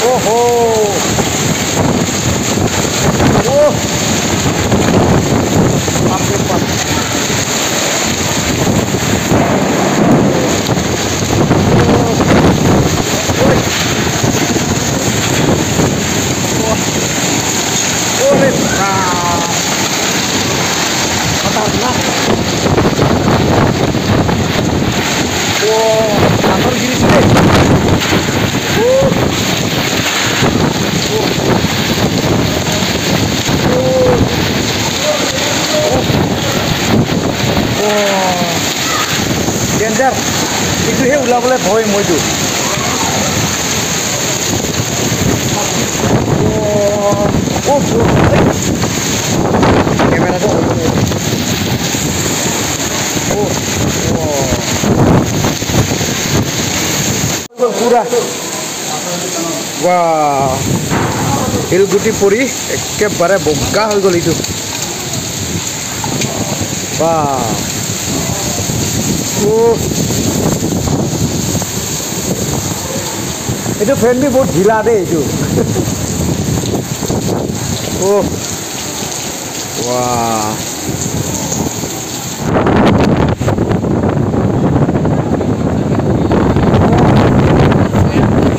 ओहो ओ बाप रे बाप ओरे खतरनाक ओ आंतर गिरिस दे डेन्जार इतुहे उलाबले भय मइदु ओ कैमरा तो ओ पूरा वाह हिलगुटी पड़ी एकेबारे बग्गा हो गल इतु वाह ये फ्रेंड भी बहुत ढीला दे ये ओ वाह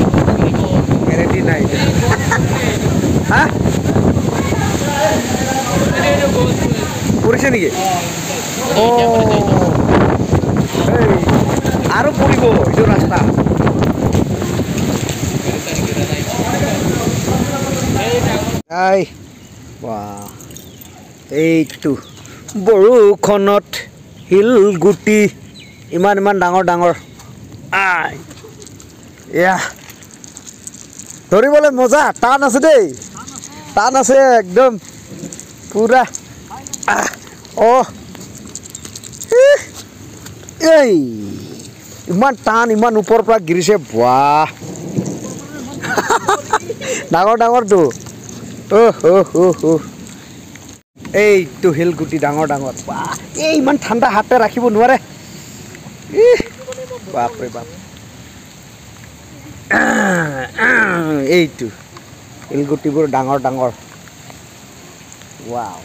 गारंटी नहीं हाँ पुरुष नहीं ओ आरो पड़ब ये रास्ता এইটো বৰষুণত শিলগুটি ইমান ইমান ডাঙৰ ডাঙৰ এয়া ধৰিবলৈ মজা টান আছে দেই টান আছে একদম পুৰা এই ইমান টান ইমান ওপৰৰ পৰা গিৰিছে বাহ ডাঙৰ ডাঙৰটো এইটো শিলগুটি ডাঙৰ ডাঙৰ বাহ এই ইমান ঠাণ্ডা হাতে ৰাখিব নোৱাৰে বাপৰে বাপ এইটো শিলগুটিবোৰ ডাঙৰ ডাঙৰ ৱাও